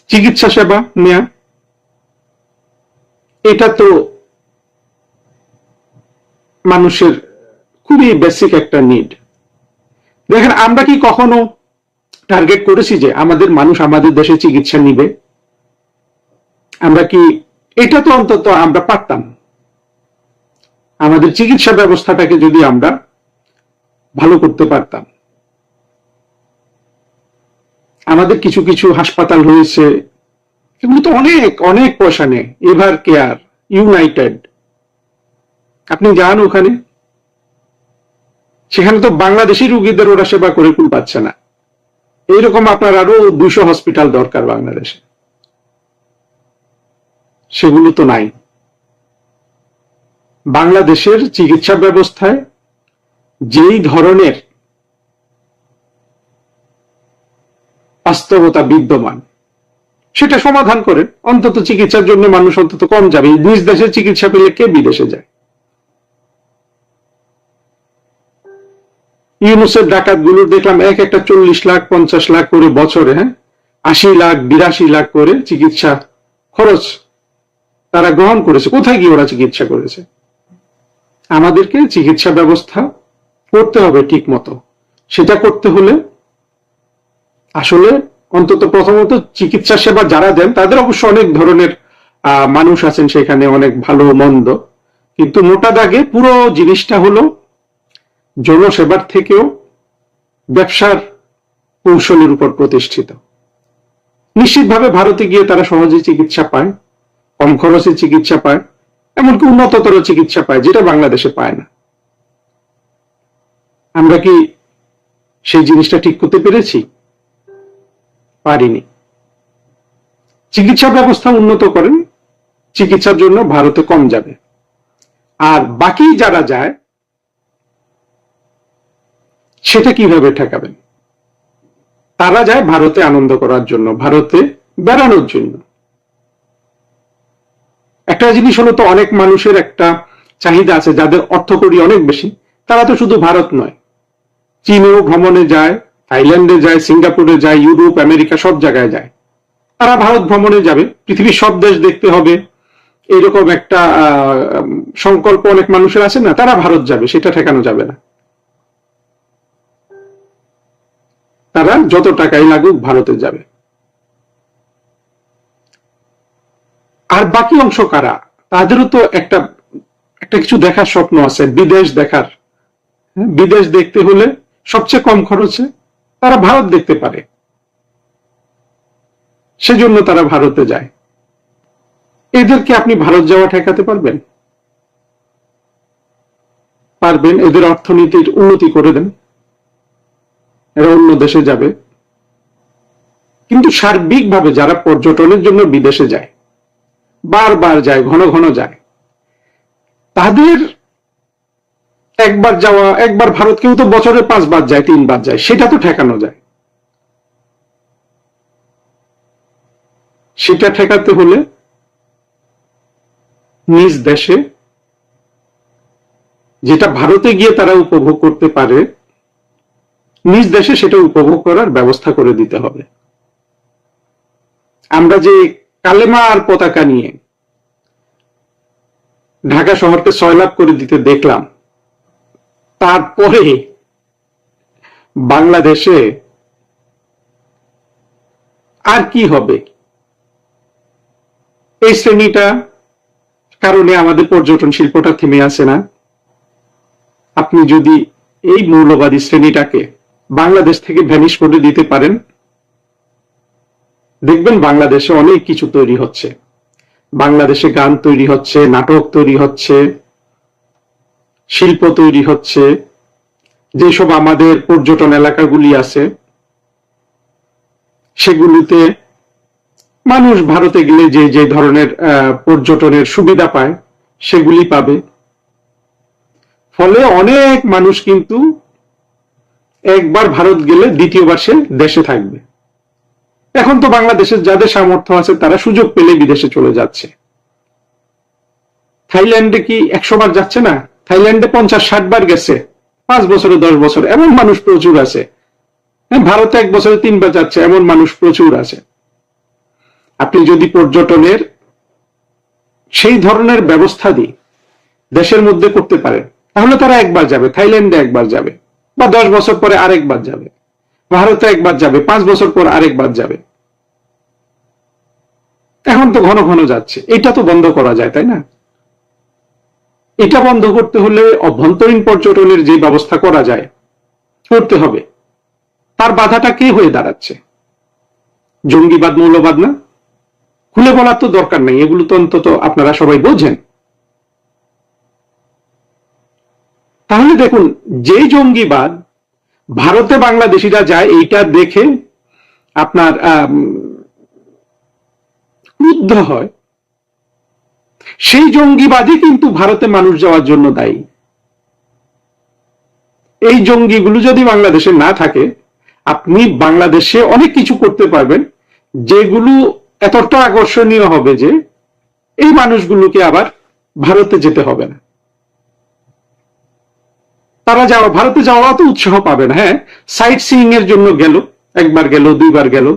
চিকিৎসা সেবা নেয়া, এটা তো মানুষের খুবই বেসিক একটা নিড। দেখেন, আমরা কি কখনো টার্গেট করেছি যে আমাদের মানুষ আমাদের দেশে চিকিৎসা নিবে? আমরা কি এটা তো অন্তত আমরা পারতাম। আমাদের চিকিৎসা ব্যবস্থাটাকে যদি আমরা ভালো করতে পারতাম। আমাদের কিছু কিছু হাসপাতাল রয়েছে, এগুলো তো অনেক অনেক পয়সা নেয়। এভার কেয়ার, ইউনাইটেড, আপনি যান ওখানে, সেখানে তো বাংলাদেশি রোগীদের ওরা সেবা করে কুল পাচ্ছে না। এইরকম আপনার আরো 200 হসপিটাল দরকার বাংলাদেশে, সেগুলো তো নাই। বাংলাদেশের চিকিৎসা ব্যবস্থায় যেই ধরনের বাস্তবতা বিদ্যমান, সেটা সমাধান করেন। অন্তত চিকিৎসার জন্য মানুষ অন্তত কম যাবে। নিজ দেশে চিকিৎসা পেলে কে বিদেশে যায়? ইউনুসের ডাকাত গুলোর দেখলাম এক একটা 40 লাখ 50 লাখ করে বছরে, 80 লাখ 82 লাখ করে চিকিৎসা খরচ তারা গ্রহণ করেছে। কোথায় গিয়ে ওরা চিকিৎসা করেছে? আমাদেরকে চিকিৎসা ব্যবস্থা করতে হবে ঠিক মতো। সেটা করতে হলে আসলে অন্তত প্রথমত চিকিৎসা সেবা যারা দেন তাদের অবশ্য অনেক ধরনের মানুষ আছেন সেখানে, অনেক ভালো মন্দ, কিন্তু মোটা দাগে পুরো জিনিসটা হলো জনসেবার থেকেও ব্যবসার কৌশলের উপর প্রতিষ্ঠিত। নিশ্চিতভাবে ভারতে গিয়ে তারা সহজে চিকিৎসা পায়, কম খরচে চিকিৎসা পায়, এমনকি উন্নততর চিকিৎসা পায়, যেটা বাংলাদেশে পায় না। আমরা কি সেই জিনিসটা ঠিক করতে পেরেছি? পারিনি। চিকিৎসা ব্যবস্থা উন্নত করেন, চিকিৎসার জন্য ভারতে কম যাবে। আর বাকি যারা যায় সেটা কিভাবে ঠেকাবেন? তারা যায় ভারতে আনন্দ করার জন্য, ভারতে বেড়ানোর জন্য। একটা জিনিস হলো, তো অনেক মানুষের একটা চাহিদা আছে, যাদের অর্থকড়ি অনেক বেশি, তারা তো শুধু ভারত নয়, চীনেও ভ্রমণে যায়, থাইল্যান্ডে যায়, সিঙ্গাপুরে যায়, ইউরোপ আমেরিকা সব জায়গায় যায়। তারা ভারত ভ্রমণে যাবে, পৃথিবীর সব দেশ দেখতে হবে, এইরকম একটা সংকল্প অনেক মানুষের আছে না, তারা ভারত যাবে, সেটা ঠেকানো যাবে না। তারা যত টাকাই লাগুক ভারতে যাবে। আর বাকি অংশ কারা? তাদেরও তো একটা কিছু দেখার স্বপ্ন আছে, বিদেশ দেখার। বিদেশ দেখতে হলে সবচেয়ে কম খরচে তারা ভারত দেখতে পারে, সেজন্য তারা ভারতে যায়। এদেরকে আপনি ভারত যাওয়া ঠেকাতে পারবেন? পারবেন। এদের অর্থনীতির উন্নতি করে দেন, এরা অন্য দেশে যাবে। কিন্তু সার্বিকভাবে যারা পর্যটনের জন্য বিদেশে যায়, বারবার যায়, ঘন ঘন যায়, তাদের একবার যাওয়া, একবার ভারত, কেউ তো বছরে 5 বার যায়, 3 বার যায়, সেটা তো ঠেকানো যায়। সেটা ঠেকাতে হলে নিজ দেশে যেটা ভারতে গিয়ে তারা উপভোগ করতে পারে, নিজ দেশে সেটা উপভোগ করার ব্যবস্থা করে দিতে হবে। আমরা যে কালেমা আর পতাকা নিয়ে ঢাকা শহরকে সয়লাব করে দিতে দেখলাম, তারপরে বাংলাদেশে আর কি হবে? এই শ্রেণীটা কারণে আমাদের পর্যটন শিল্পটা থেমে আছে না? আপনি যদি এই মৌলবাদী শ্রেণীটাকে বাংলাদেশ থেকে ভ্যানিশ করে দিতে পারেন, দেখবেন বাংলাদেশে অনেক কিছু তৈরি হচ্ছে। বাংলাদেশে গান তৈরি হচ্ছে, নাটক তৈরি হচ্ছে, শিল্প তৈরি হচ্ছে। যেসব আমাদের পর্যটন এলাকাগুলি আছে, সেগুলিতে মানুষ ভারতে গেলে যে যে ধরনের পর্যটনের সুবিধা পায়, সেগুলি পাবে। ফলে অনেক মানুষ কিন্তু একবার ভারত গেলে দ্বিতীয়বার সে দেশে থাকবে। এখন তো বাংলাদেশের যাদের সামর্থ্য আছে তারা সুযোগ পেলে বিদেশে চলে যাচ্ছে। থাইল্যান্ডে কি 100 বার যাচ্ছে না? থাইল্যান্ডে 50-60 বার গেছে, 5 বছরে 10 বছর, এমন মানুষ প্রচুর আছে। ভারতে 1 বছরে 3 বার যাচ্ছে, এমন মানুষ প্রচুর আছে। আপনি যদি পর্যটনের সেই ধরনের ব্যবস্থা দিয়ে দেশের মধ্যে করতে পারেন, তাহলে তারা একবার যাবে, থাইল্যান্ডে একবার যাবে, বা 10 বছর পরে আরেকবার যাবে, ভারতে একবার যাবে, 5 বছর পর আরেকবার যাবে। এখন তো ঘন ঘন যাচ্ছে, এটা তো বন্ধ করা যায়, তাই না? এটা বন্ধ করতে হলে অভ্যন্তরীণ পর্যটনের যে ব্যবস্থা করা যায় করতে হবে। তার বাধাটা কে হয়ে দাঁড়াচ্ছে? জঙ্গিবাদ, মৌলবাদ না? খুলে বলার তো দরকার নেই, এগুলো তো অন্তত আপনারা সবাই বোঝেন। তাহলে দেখুন, যে জঙ্গিবাদ ভারতে বাংলাদেশিরা যায় এইটা দেখে আপনার ক্রুদ্ধ হয়, সেই জঙ্গিবাদই কিন্তু ভারতে মানুষ যাওয়ার জন্য দায়ী। এই জঙ্গিগুলো যদি বাংলাদেশে না থাকে, আপনি বাংলাদেশে অনেক কিছু করতে পারবেন যেগুলো এতটা আকর্ষণীয় হবে যে এই মানুষগুলোকে আবার ভারতে যেতে হবে না। তারা ভারতে যাওয়া তো উৎসাহ পাবে না। হ্যাঁ, সাইট সিইং এর জন্য গেল, একবার গেল, দুইবার গেল,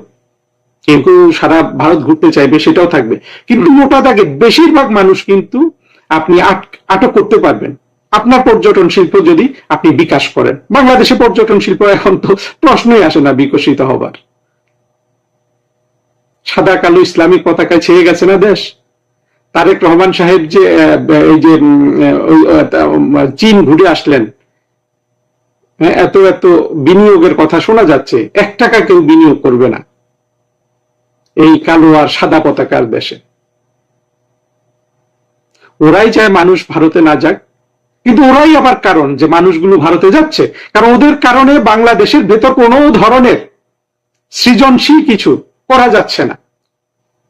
কেউ সারা ভারত ঘুরতে চাইবে, সেটাও থাকবে। কিন্তু মোটা দাগে বেশিরভাগ মানুষ কিন্তু আপনি আটক করতে পারবেন আপনার পর্যটন শিল্প যদি আপনি বিকাশ করেন। বাংলাদেশে পর্যটন শিল্প এখন তো প্রশ্নই আসে না বিকশিত হবার। সাদা কালো ইসলামিক পতাকায় ছেয়ে গেছে না দেশ। তারেক রহমান সাহেব যে এই যে চীন ঘুরে আসলেন, এত এত বিনিয়োগের কথা শোনা যাচ্ছে, 1 টাকা কেউ বিনিয়োগ করবে না এই কালো আর সাদা পতাকার দেশে। ওরাই চায় মানুষ ভারতে না যাক, কিন্তু ওরাই আবার কারণ যে মানুষগুলো ভারতে যাচ্ছে, কারণ ওদের কারণে বাংলাদেশের ভেতর কোনো ধরনের সৃজনশীল কিছু করা যাচ্ছে না,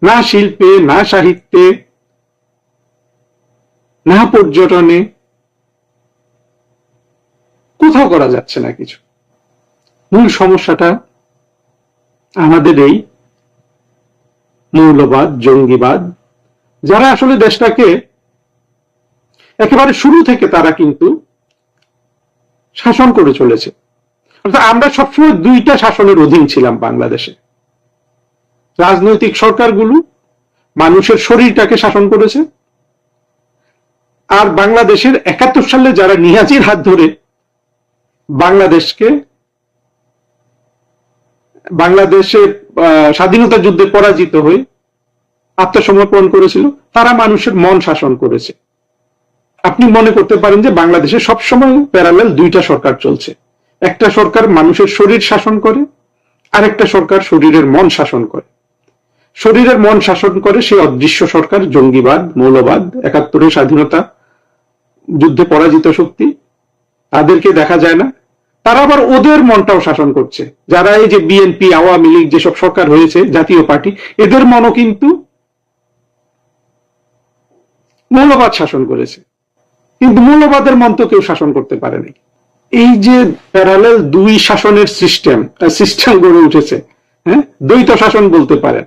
না শিল্পে, না সাহিত্যে, না পর্যটনে, কোথাও করা যাচ্ছে না কিছু। মূল সমস্যাটা আমাদের এই মৌলবাদ, জঙ্গিবাদ, যারা আসলে দেশটাকে একেবারে শুরু থেকে তারা কিন্তু শাসন করে চলেছে। আমরা সবসময় 2টা শাসনের অধীন ছিলাম বাংলাদেশে। রাজনৈতিক সরকারগুলো মানুষের শরীরটাকে শাসন করেছে, আর বাংলাদেশের 71 সালে যারা নিয়াজির হাত ধরে বাংলাদেশের স্বাধীনতা যুদ্ধে পরাজিত হয়ে আত্মসমর্পণ করেছিল, তারা মানুষের মন শাসন করেছে। আপনি মনে করতে পারেন যে বাংলাদেশে সবসময় প্যারালাল 2টা সরকার চলছে। একটা সরকার মানুষের শরীর শাসন করে, আরেকটা সরকার শরীরের মন শাসন করে। শরীরের মন শাসন করে সেই অদৃশ্য সরকার, জঙ্গিবাদ, মৌলবাদ, 71 স্বাধীনতা যুদ্ধে পরাজিত শক্তি, তাদেরকে দেখা যায় না। তারা আবার ওদের মনটাও শাসন করছে। যারা এই যে বিএনপি, আওয়ামী লীগ যেসব সরকার হয়েছে, জাতীয় পার্টি, এদের মনও কিন্তু মৌলবাদ শাসন করেছে, কিন্তু মৌলবাদের মন তো কেউ শাসন করতে পারেনি। এই যে প্যারালাল 2 শাসনের সিস্টেম গড়ে উঠেছে, হ্যাঁ, দ্বৈত শাসন বলতে পারেন।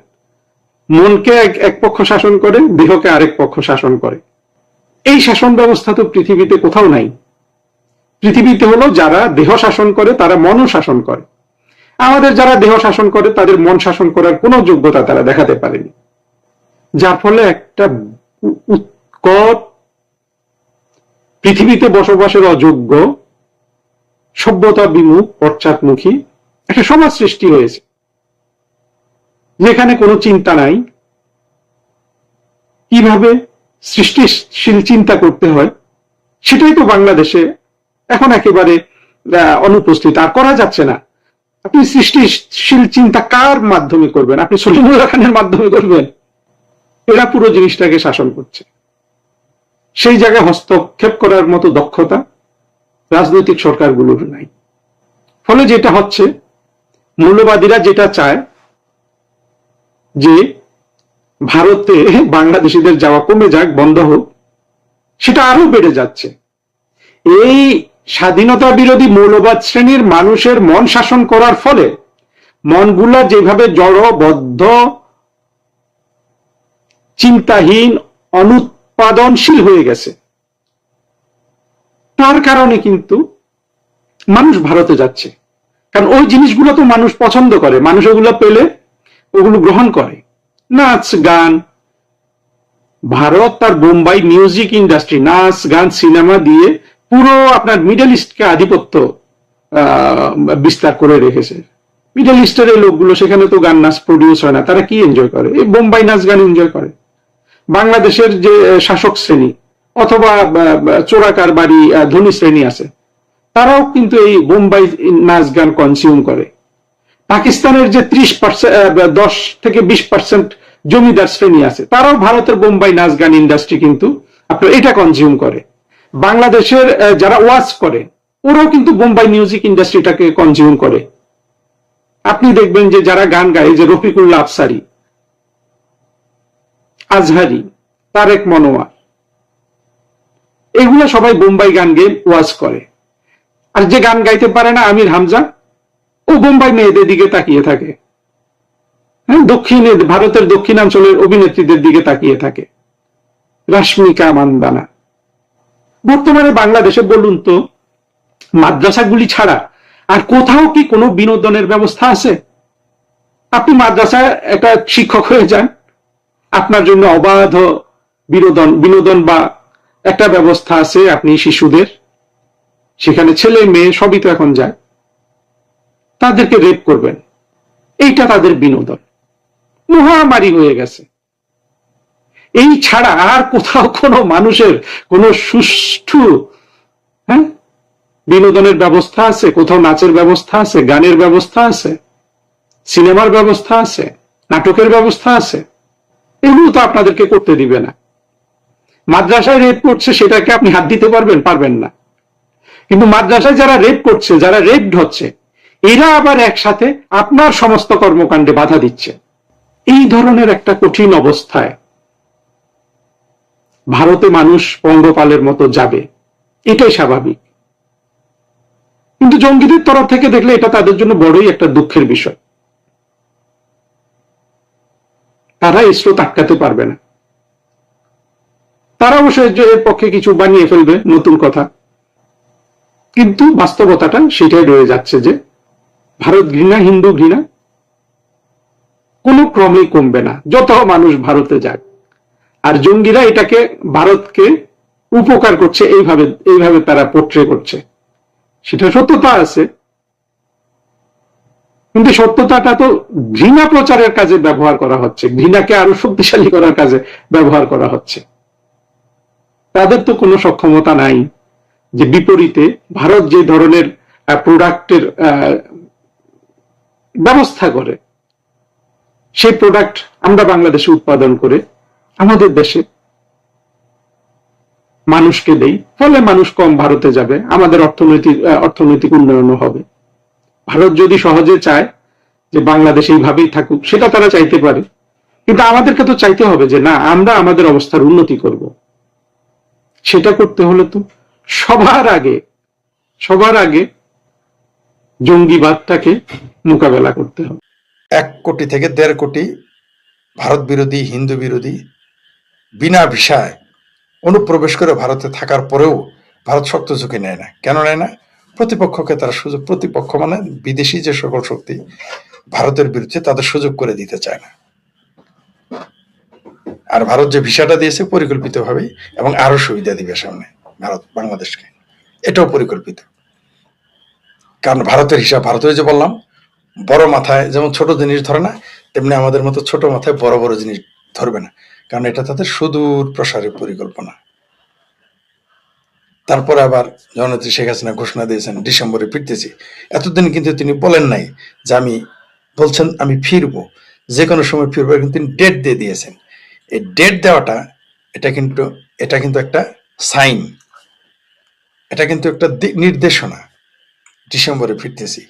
মনকে এক পক্ষ শাসন করে, দেহকে আরেক পক্ষ শাসন করে। এই শাসন ব্যবস্থা তো পৃথিবীতে কোথাও নাই। পৃথিবীতে হলো যারা দেহ শাসন করে তারা মনও শাসন করে। আমাদের যারা দেহ শাসন করে তাদের মন শাসন করার কোনো যোগ্যতা তারা দেখাতে পারেনি, যার ফলে একটা উৎকট, পৃথিবীতে বসবাসের অযোগ্য, সভ্যতা বিমুখ, পশ্চাৎমুখী একটা সমাজ সৃষ্টি হয়েছে, যেখানে কোনো চিন্তা নাই, কিভাবে সৃষ্টিশীল চিন্তা করতে হয় সেটাই তো বাংলাদেশে এখন একেবারে অনুপস্থিত, আর করা যাচ্ছে না। আপনি সৃষ্টিশীল চিন্তা কার মাধ্যমে করবেন? আপনি সলিমুল্লাহ খানের মাধ্যমে করবেন? এরা পুরো জিনিসটাকে শাসন করছে। সেই জায়গায় হস্তক্ষেপ করার মতো দক্ষতা রাজনৈতিক সরকারগুলোর নাই। ফলে যেটা হচ্ছে, মৌলবাদীরা যেটা চায় যে ভারতে বাংলাদেশিদের যাওয়া কমে যাক, বন্ধ হোক, সেটা আরো বেড়ে যাচ্ছে। এই স্বাধীনতা বিরোধী মৌলবাদ শ্রেণীর মানুষের মন শাসন করার ফলে মনগুলা যেভাবে জড়বদ্ধ, চিন্তাহীন, অনুৎপাদনশীল হয়ে গেছে, তার কারণে কিন্তু মানুষ ভারতে যাচ্ছে। কারণ ওই জিনিসগুলো তো মানুষ পছন্দ করে, মানুষ ওগুলো পেলে ওগুলো গ্রহণ করে। নাচ গান, ভারত তার বোম্বাই মিউজিক ইন্ডাস্ট্রি, নাচ গান, সিনেমা দিয়ে পুরো আপনার মিডল ইস্টকে আধিপত্য বিস্তার করে রেখেছে। মিডল ইস্টের এই লোকগুলো, সেখানে তো গান নাচ প্রডিউস হয় না, তারা কি এনজয় করে? এই বোম্বাই নাচ গান এনজয় করে। বাংলাদেশের যে শাসক শ্রেণী অথবা চোরাকার বাড়ি ধনী শ্রেণী আছে, তারাও কিন্তু এই বোম্বাই নাচ গান কনজিউম করে। পাকিস্তানের যে 10 থেকে 20% জমিদার শ্রেণী আছে, তারাও ভারতের বোম্বাই নাচ গান ইন্ডাস্ট্রি কিন্তু আপনার এটা কনজিউম করে। বাংলাদেশের যারা ওয়াচ করে ওরাও কিন্তু বোম্বাই মিউজিক ইন্ডাস্ট্রিটাকে কনজিউম করে। আপনি দেখবেন যে যারা গান গায়, যে রফিকুল্লাহ আফসারি, আজহারি, তারেক মনোয়ার, এগুলো সবাই বোম্বাই গান গেয়ে ওয়াজ করে। আর যে গান গাইতে পারে না, আমির হামজা, ও বোম্বাই মেয়েদের দিকে তাকিয়ে থাকে, হ্যাঁ, ভারতের দক্ষিণাঞ্চলের অভিনেত্রীদের দিকে তাকিয়ে থাকে, রাশ্মিকা মান্দানা। বর্তমানে বাংলাদেশে বলুন তো, মাদ্রাসাগুলি ছাড়া আর কোথাও কি কোনো বিনোদনের ব্যবস্থা আছে? আপনি মাদ্রাসায় একটা শিক্ষক হয়ে যান, আপনার জন্য অবাধ বিনোদন বা একটা ব্যবস্থা আছে। আপনি শিশুদের সেখানে ছেলে মেয়ে সবই তো এখন যায়, তাদেরকে রেপ করবেন, এইটা তাদের বিনোদন। মহামারী হয়ে গেছে। এই ছাড়া আর কোথাও কোনো মানুষের কোনো সুষ্ঠু, হ্যাঁ, বিনোদনের ব্যবস্থা আছে? কোথাও নাচের ব্যবস্থা আছে, গানের ব্যবস্থা আছে, সিনেমার ব্যবস্থা আছে, নাটকের ব্যবস্থা আছে? এগুলো তো আপনাদেরকে করতে দিবে না। মাদ্রাসায় রেপ করছে, সেটাকে আপনি হাত দিতে পারবেন? পারবেন না। কিন্তু মাদ্রাসায় যারা রেপ করছে, যারা রেপড হচ্ছে, এরা আবার একসাথে আপনার সমস্ত কর্মকাণ্ডে বাধা দিচ্ছে। এই ধরনের একটা কঠিন অবস্থায় ভারতে মানুষ পঙ্গপালের মতো যাবে, এটাই স্বাভাবিক। কিন্তু জঙ্গিদের তরফ থেকে দেখলে এটা তাদের জন্য বড়ই একটা দুঃখের বিষয়। তারা এই স্রোত আটকাতে পারবে না। তারা অবশ্যই এর পক্ষে কিছু বানিয়ে ফেলবে, নতুন কথা, কিন্তু বাস্তবতাটা সেটাই রয়ে যাচ্ছে যে ভারত ঘৃণা, হিন্দু ঘৃণা কোনো ক্রমেই কমবে না যত মানুষ ভারতে যাক। আর জঙ্গিরা এটাকে, ভারতকে উপকার করছে, এইভাবে তারা পোট্রে করছে। সেটা সত্যতা আছে, কিন্তু সত্যতাটা তো ঘৃণা প্রচারের কাজে ব্যবহার করা হচ্ছে, ঘৃণাকে আরো শক্তিশালী করার কাজে ব্যবহার করা হচ্ছে। তাদের তো কোনো সক্ষমতা নাই যে বিপরীতে ভারত যে ধরনের প্রোডাক্টের ব্যবস্থা করে, সেই প্রোডাক্ট আমরা বাংলাদেশে উৎপাদন করে আমাদের দেশে মানুষকে দেই, ফলে মানুষ কম ভারতে যাবে, আমাদের অর্থনৈতিক উন্নয়নও হবে। ভারত যদি সহজে চায় যে বাংলাদেশ এইভাবেই থাকুক, সেটা তারা চাইতে পারে, কিন্তু আমাদেরকে তো চাইতে হবে যে না, আমরা আমাদের অবস্থার উন্নতি করব। সেটা করতে হলে তো সবার আগে জঙ্গিবাদটাকে মোকাবেলা করতে হবে। 1 কোটি থেকে 1.5 কোটি ভারত বিরোধী, হিন্দু বিরোধী বিনা ভিসায় অনুপ্রবেশ করে ভারতে থাকার পরেও ভারত শক্ত ঝুঁকি নেয় না। কেন নেয় না? প্রতিপক্ষকে তারা সুযোগ, প্রতিপক্ষ মানে বিদেশি যে সকল শক্তি ভারতের বিরুদ্ধে, তাদের সুযোগ করে দিতে চায় না। আর ভারত যে ভিসাটা দিয়েছে পরিকল্পিতভাবেই, এবং আরো সুবিধা দিবে সামনে ভারত বাংলাদেশকে, এটাও পরিকল্পিত। কারণ ভারতের হিসাব, ভারতের যে বললাম, বড় মাথায় যেমন ছোট জিনিস ধরে না, তেমনি আমাদের মতো ছোট মাথায় বড় বড় জিনিস ধরবে না, কারণ এটা তাদের সুদূর প্রসারের পরিকল্পনা। তারপরে আবার জননেত্রী শেখ হাসিনা ঘোষণা দিয়েছেন ডিসেম্বরে ফিরতেছি। এতদিন কিন্তু তিনি বলেন নাই যে বলছেন আমি ফিরবো, যে কোনো সময় ফিরবো, কিন্তু তিনি ডেট দিয়ে দিয়েছেন। এই ডেট দেওয়াটা, এটা কিন্তু একটা সাইন, এটা কিন্তু একটা নির্দেশনা। ডিসেম্বরে ফিরতেছি,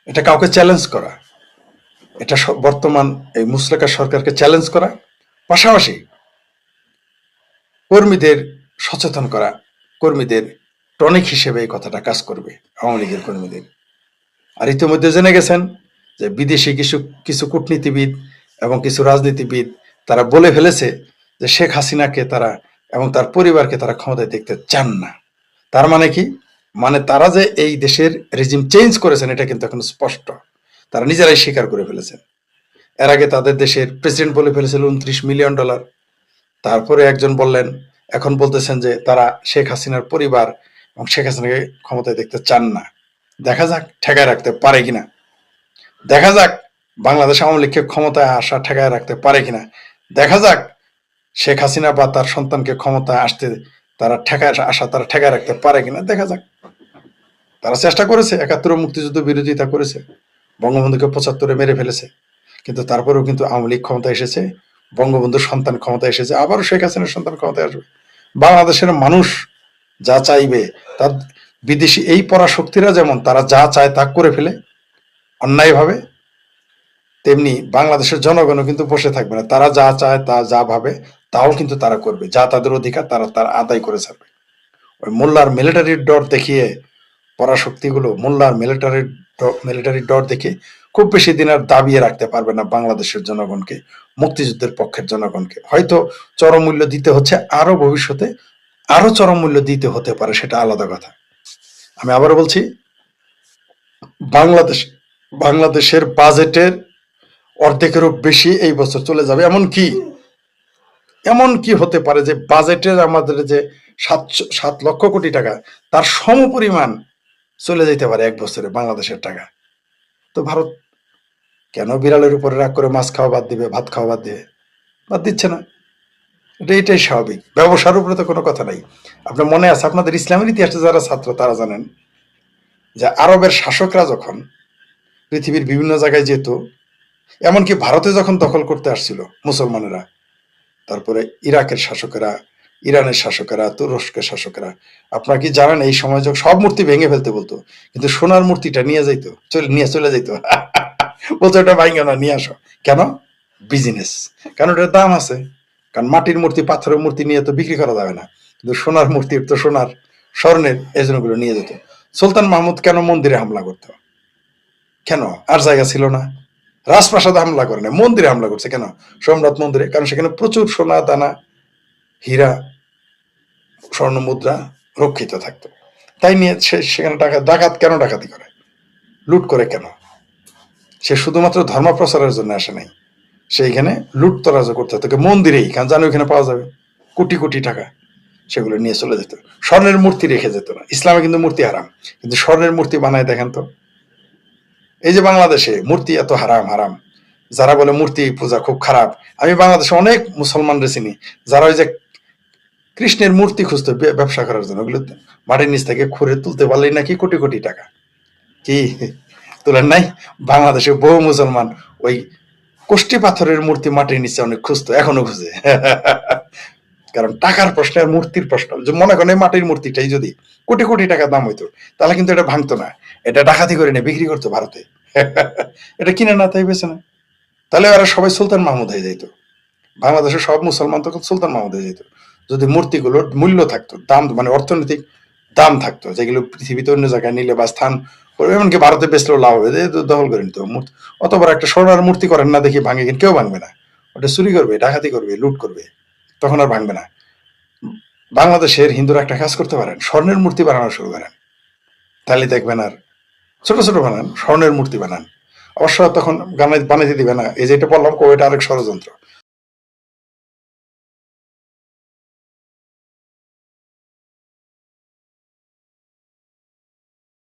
এটা কাউকে চ্যালেঞ্জ করা, এটা বর্তমান এই মুশরাকা সরকারকে চ্যালেঞ্জ করা, পাশাপাশি কর্মীদের সচেতন করা, কর্মীদের টনিক হিসেবে এই কথাটা কাজ করবে আওয়ামী লীগের কর্মীদের। আর ইতিমধ্যে জেনে গেছেন যে বিদেশি কিছু কূটনীতিবিদ এবং কিছু রাজনীতিবিদ তারা বলে ফেলেছে যে শেখ হাসিনাকে তারা এবং তার পরিবারকে তারা ক্ষমতায় দেখতে চান না। তার মানে কি? মানে তারা যে এই দেশের রেজিম চেঞ্জ করেছেন, এটা কিন্তু এখন স্পষ্ট, তারা নিজেরাই স্বীকার করে ফেলেছেন। এর আগে তাদের দেশের প্রেসিডেন্ট বলে ফেলেছিল $29 মিলিয়ন। তারপরে একজন বললেন, এখন বলতেছেন যে তারা শেখ হাসিনার পরিবার এবং শেখ হাসিনাকে ক্ষমতায় দেখতে চান না। দেখা যাক ঠেকায় রাখতে পারে কিনা, দেখা যাক বাংলাদেশ আওয়ামী লীগকে ক্ষমতায় আসা ঠেকায় রাখতে পারে কিনা, দেখা যাক শেখ হাসিনা বা তার সন্তানকে ক্ষমতায় আসতে তারা ঠেকায় রাখতে পারে কিনা, দেখা যাক। তারা চেষ্টা করেছে, 71 মুক্তিযুদ্ধ বিরোধিতা করেছে, বঙ্গবন্ধুকে 75-এ মেরে ফেলেছে, কিন্তু তারপরেও কিন্তু আওয়ামী লীগ ক্ষমতায় এসেছে, বঙ্গবন্ধুর সন্তান ক্ষমতায় এসেছে, আবারও শেখ হাসিনার সন্তান ক্ষমতায় আসবে। বাংলাদেশের মানুষ যা চাইবে তার বিদেশি এই পরাশক্তিরা যেমন তারা যা চায় তা করে ফেলে অন্যায়ভাবে, তেমনি বাংলাদেশের জনগণও কিন্তু বসে থাকবে না। তারা যা চায় তা যা ভাবে তাও কিন্তু তারা করবে, যা তাদের অধিকার তারা আদায় করে ছাড়বে। ওই মোল্লার মিলিটারির ডর দেখিয়ে পরাশক্তিগুলো মোল্লার মিলিটারির ডর দেখে খুব বেশি দিন আর দাবিয়ে রাখতে পারবে না বাংলাদেশের জনগণকে, মুক্তিযুদ্ধের পক্ষের জনগণকে। হয়তো চরম মূল্য দিতে হচ্ছে, আরো ভবিষ্যতে আরো চরম মূল্য দিতে হতে পারে, সেটা আলাদা কথা। আমি আবারও বলছি, বাংলাদেশ বাংলাদেশের বাজেটের অর্ধেকেরও বেশি এই বছর চলে যাবে। এমন কি হতে পারে যে বাজেটের আমাদের যে 7 লক্ষ কোটি টাকা তার সমপরিমাণ চলে যেতে পারে এক বছরে বাংলাদেশের টাকা। তো ভারত কেন বিড়ালের উপরে রাগ করে মাছ খাওয়া বাদ দিবে, ভাত খাওয়া বাদ দিবে? বাদ দিচ্ছে না। এটাই স্বাভাবিক। ব্যবসার উপরে তো কোনো কথা নাই। আপনার মনে আছে, আপনাদের ইসলামের ইতিহাসে যারা ছাত্র তারা জানেন যে আরবের শাসকরা যখন পৃথিবীর বিভিন্ন জায়গায় যেত, এমনকি ভারতে যখন দখল করতে আসছিল মুসলমানেরা, তারপরে ইরাকের শাসকেরা, ইরানের শাসকেরা, তুরস্কের শাসকেরা, আপনারা কি জানেন এই সময় যখন সব মূর্তি ভেঙে ফেলতে বলতো, কিন্তু সোনার মূর্তিটা নিয়ে চলে যাইতো বলতো এটা ভাঙে না, নিয়ে আসো। কেন? বিজনেস। কারণ এটার দাম আছে। কারণ মাটির মূর্তি, পাথরের মূর্তি নিয়ে তো বিক্রি করা যাবে না, কিন্তু সোনার মূর্তির তো সোনার, স্বর্ণের, এই জন্যগুলো নিয়ে যেত। সুলতান মাহমুদ কেন মন্দিরে হামলা করতো? কেন? আর জায়গা ছিল না। রাজপ্রাসাদে হামলা করে না, মন্দিরে হামলা করছে। কেন? সোমনাথ মন্দিরে। কারণ সেখানে প্রচুর সোনা দানা, হীরা, স্বর্ণ মুদ্রা রক্ষিত থাকতো। তাই নিয়ে সেখানে ডাকাত কেন ডাকাতি করে, লুট করে কেন? সে শুধুমাত্র ধর্ম প্রচারের জন্য আসে নাই, সেইখানে লুট তরাজ করতে হতো মন্দিরেই। কারণ জানো ওইখানে পাওয়া যাবে কোটি কোটি টাকা, সেগুলো নিয়ে চলে যেত। স্বর্ণের মূর্তি রেখে যেত না। ইসলামে কিন্তু মূর্তি হারাম, কিন্তু স্বর্ণের মূর্তি বানায় দেখেন তো। এই যে বাংলাদেশে মূর্তি এত হারাম, যারা বলে মূর্তি পূজা খুব খারাপ, আমি বাংলাদেশে অনেক মুসলমানদের চিনি যারা ওই যে কৃষ্ণের মূর্তি খুঁজতো ব্যবসা করার জন্য, ওগুলো মাটির নিচ থেকে খুঁড়ে তুলতে পারলেই নাকি কোটি কোটি টাকা। কি তুলেন নাই? বাংলাদেশে বহু মুসলমান ওই কোষ্টি পাথরের মূর্তি মাটির নিচে অনেক খুঁজতো, এখনো খুঁজে। কারণ টাকার প্রশ্ন আর মূর্তির প্রশ্ন। যে মনে করেন এই মাটির মূর্তিটাই যদি কোটি কোটি টাকা দাম হইতো, তাহলে কিন্তু এটা ভাঙতো না, এটা ডাকাতি করে নিয়ে বিক্রি করতো ভারতে। এটা কিনে না তাই বেছে না, তাহলে এরা সবাই সুলতান মাহমুদ হয়ে যেত। বাংলাদেশের সব মুসলমান তখন সুলতান মাহমুদ হয়ে যেত, যদি মূর্তিগুলোর মূল্য থাকতো, দাম, মানে অর্থনৈতিক দাম থাকতো, যেগুলো পৃথিবীতে অন্য জায়গায় নিলে বা স্থান, এমনকি ভারতে বেচলেও লাভ হবে, দখল করে নিত। অত বড় একটা সোনার মূর্তি করেন না দেখি ভাঙে, কেউ ভাঙবে না। ওটা চুরি করবে, ডাকাতি করবে, লুট করবে, তখন আর ভাঙবে না। বাংলাদেশের হিন্দুরা একটা কাজ করতে পারেন, স্বর্ণের মূর্তি বানানো শুরু করেন, তাহলে দেখবেন। আর ছোট ছোট বানান, স্বর্ণের মূর্তি বানান। অবশ্য তখন বানাইতে দিবে না। এই যে এটা বললাম, এটা আরেক ষড়যন্ত্র।